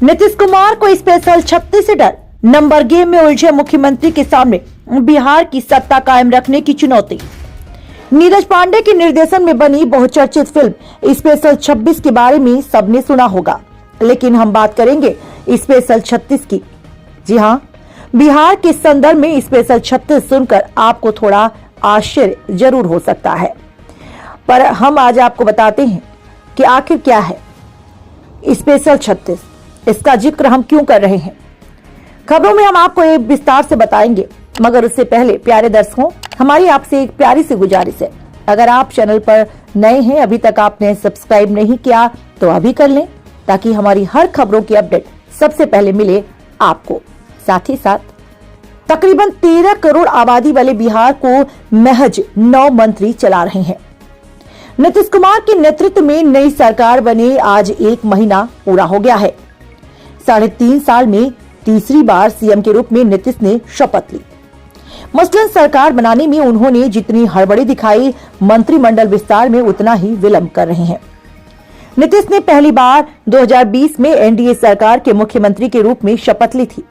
नीतीश कुमार को स्पेशल 36 से डर, नंबर गेम में उलझे मुख्यमंत्री के सामने बिहार की सत्ता कायम रखने की चुनौती। नीरज पांडे के निर्देशन में बनी बहुचर्चित फिल्म स्पेशल 26 के बारे में सबने सुना होगा, लेकिन हम बात करेंगे स्पेशल 36 की। जी हाँ, बिहार के संदर्भ में स्पेशल 36 सुनकर आपको थोड़ा आश्चर्य जरूर हो सकता है, पर हम आज आपको बताते हैं कि आखिर क्या है स्पेशल 36, इसका जिक्र हम क्यों कर रहे हैं। खबरों में हम आपको एक विस्तार से बताएंगे, मगर उससे पहले प्यारे दर्शकों, हमारी आपसे एक प्यारी सी गुजारिश है। अगर आप चैनल पर नए हैं, अभी तक आपने सब्सक्राइब नहीं किया तो अभी कर लें, ताकि हमारी हर खबरों की अपडेट सबसे पहले मिले आपको। साथ ही साथ तकरीबन 13 करोड़ आबादी वाले बिहार को महज 9 मंत्री चला रहे हैं। नीतीश कुमार के नेतृत्व में नई सरकार बने आज 1 महीना पूरा हो गया है। 3.5 साल में तीसरी बार सीएम के रूप में नीतीश ने शपथ ली। मसलन सरकार बनाने में उन्होंने जितनी हड़बड़ी दिखाई, मंत्रिमंडल विस्तार में उतना ही विलंब कर रहे हैं। नीतीश ने पहली बार 2020 में एनडीए सरकार के मुख्यमंत्री के रूप में शपथ ली थी।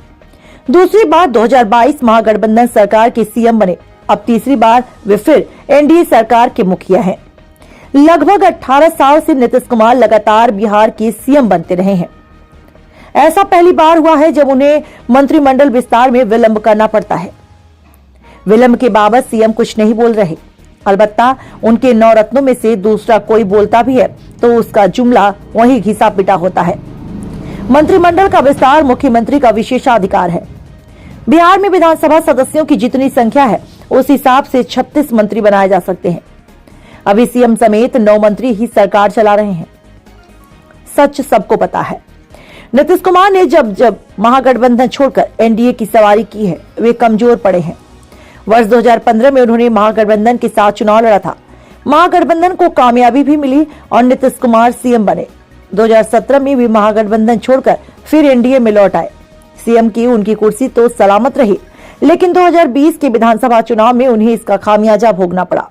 दूसरी बार 2022 महागठबंधन सरकार के सीएम बने। अब तीसरी बार वे फिर एनडीए सरकार के मुखिया हैं। लगभग 18 साल से नीतीश कुमार लगातार बिहार के सीएम बनते रहे हैं। ऐसा पहली बार हुआ है जब उन्हें मंत्रिमंडल विस्तार में विलंब करना पड़ता है। विलंब के बाबत सीएम कुछ नहीं बोल रहे। अलबत्ता उनके 9 रत्नों में से दूसरा कोई बोलता भी है तो उसका जुमला वहीं घिसा पिटा होता है। मंत्रिमंडल का विस्तार मुख्यमंत्री का विशेषाधिकार है। बिहार में विधानसभा सदस्यों की जितनी संख्या है उस हिसाब से 36 मंत्री बनाए जा सकते हैं। अभी सीएम समेत 9 मंत्री ही सरकार चला रहे हैं। सच सबको पता है। नीतीश कुमार ने जब महागठबंधन छोड़कर एनडीए की सवारी की है, वे कमजोर पड़े हैं। वर्ष 2015 में उन्होंने महागठबंधन के साथ चुनाव लड़ा था। महागठबंधन को कामयाबी भी मिली और नीतीश कुमार सीएम बने। 2017 में भी महागठबंधन छोड़कर फिर एनडीए में लौट आए। सीएम की उनकी कुर्सी तो सलामत रही, लेकिन 2020 के विधानसभा चुनाव में उन्हें इसका खामियाजा भोगना पड़ा।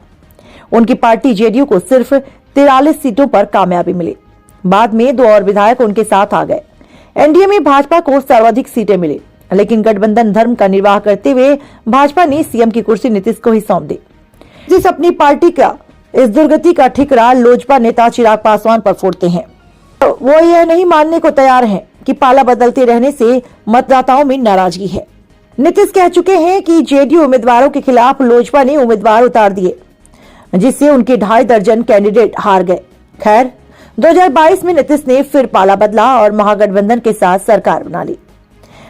उनकी पार्टी जेडीयू को सिर्फ 43 सीटों पर कामयाबी मिली। बाद में 2 और विधायक उनके साथ आ गए। एनडीए में भाजपा को सर्वाधिक सीटें मिली, लेकिन गठबंधन धर्म का निर्वाह करते हुए भाजपा ने सीएम की कुर्सी नीतीश को ही सौंप दी। जिस अपनी पार्टी का इस दुर्गति का ठिकरा लोजपा नेता चिराग पासवान पर फोड़ते हैं, तो वो यह नहीं मानने को तैयार हैं कि पाला बदलते रहने से मतदाताओं में नाराजगी है। नीतीश कह चुके हैं कि जेडीयू उम्मीदवारों के खिलाफ लोजपा ने उम्मीदवार उतार दिए, जिससे उनके 2.5 दर्जन कैंडिडेट हार गए। खैर, 2022 में नीतीश ने फिर पाला बदला और महागठबंधन के साथ सरकार बना ली।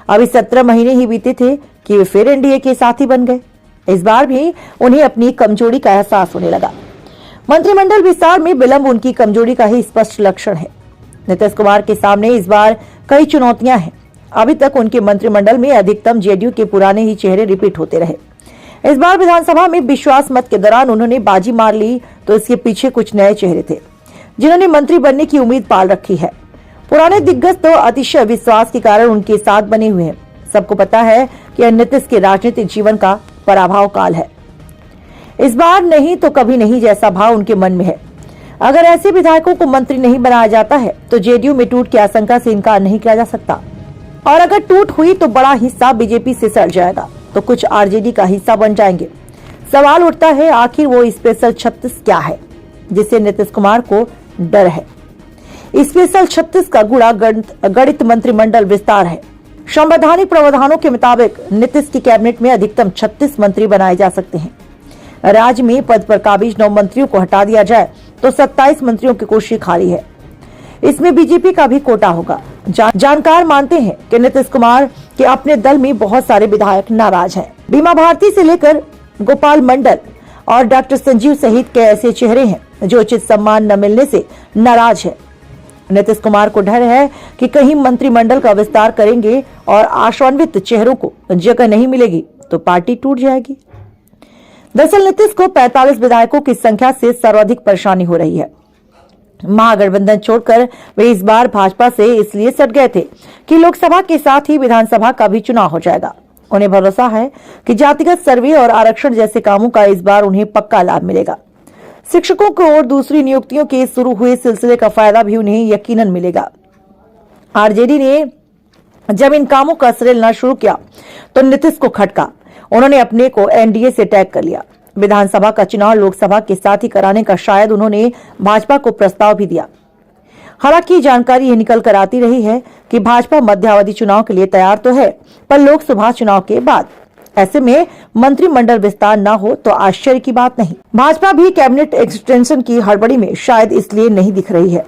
अभी 17 महीने ही बीते थे कि वे फिर एनडीए के साथी बन गए। इस बार भी उन्हें अपनी कमजोरी का एहसास होने लगा। मंत्रिमंडल विस्तार में विलंब उनकी कमजोरी का ही स्पष्ट लक्षण है। नीतीश कुमार के सामने इस बार कई चुनौतियां हैं। अभी तक उनके मंत्रिमंडल में अधिकतम जेडीयू के पुराने ही चेहरे रिपीट होते रहे। इस बार विधानसभा में विश्वास मत के दौरान उन्होंने बाजी मार ली, तो इसके पीछे कुछ नए चेहरे थे जिन्होंने मंत्री बनने की उम्मीद पाल रखी है। पुराने दिग्गज तो अतिशय विश्वास के कारण उनके साथ बने हुए हैं। सबको पता है कि नीतीश के राजनीतिक जीवन का पराभव काल है। इस बार नहीं तो कभी नहीं जैसा भाव उनके मन में है। अगर ऐसे विधायकों को मंत्री नहीं बनाया जाता है तो जेडीयू में टूट की आशंका से इनकार नहीं किया जा सकता, और अगर टूट हुई तो बड़ा हिस्सा बीजेपी से सट जाएगा, तो कुछ आरजेडी का हिस्सा बन जाएंगे। सवाल उठता है, आखिर वो स्पेशल 36 क्या है जिससे नीतीश कुमार को डर है। स्पेशल 36 का गुणा गणित मंत्रिमंडल विस्तार है। संवैधानिक प्रावधानों के मुताबिक नीतीश की कैबिनेट में अधिकतम 36 मंत्री बनाए जा सकते हैं। राज्य में पद पर काबिज 9 मंत्रियों को हटा दिया जाए तो 27 मंत्रियों की कुर्सी खाली है। इसमें बीजेपी का भी कोटा होगा। जानकार मानते हैं कि नीतीश कुमार के अपने दल में बहुत सारे विधायक नाराज हैं। बीमा भारती से लेकर गोपाल मंडल और डॉक्टर संजीव सहित कई ऐसे चेहरे हैं जो उचित सम्मान न मिलने से नाराज है। नीतीश कुमार को डर है कि कहीं मंत्रिमंडल का विस्तार करेंगे और आशान्वित चेहरों को जगह नहीं मिलेगी तो पार्टी टूट जाएगी। दरअसल नीतीश को 45 विधायकों की संख्या से सर्वाधिक परेशानी हो रही है। महागठबंधन छोड़कर वे इस बार भाजपा से इसलिए सट गए थे कि लोकसभा के साथ ही विधानसभा का भी चुनाव हो जाएगा। उन्हें भरोसा है कि जातिगत सर्वे और आरक्षण जैसे कामों का इस बार उन्हें पक्का लाभ मिलेगा। शिक्षकों को और दूसरी नियुक्तियों के शुरू हुए सिलसिले का फायदा भी उन्हें यकीनन मिलेगा। आरजेडी ने जब इन कामों का सिलसिला शुरू किया तो नीतीश को खटका। उन्होंने अपने को एनडीए से टैग कर लिया। विधानसभा का चुनाव लोकसभा के साथ ही कराने का शायद उन्होंने भाजपा को प्रस्ताव भी दिया। हालांकि जानकारी ये निकल कर आती रही है कि भाजपा मध्यावधि चुनाव के लिए तैयार तो है, पर लोकसभा चुनाव के बाद। ऐसे में मंत्रिमंडल विस्तार न हो तो आश्चर्य की बात नहीं। भाजपा भी कैबिनेट एक्सटेंशन की हड़बड़ी में शायद इसलिए नहीं दिख रही है।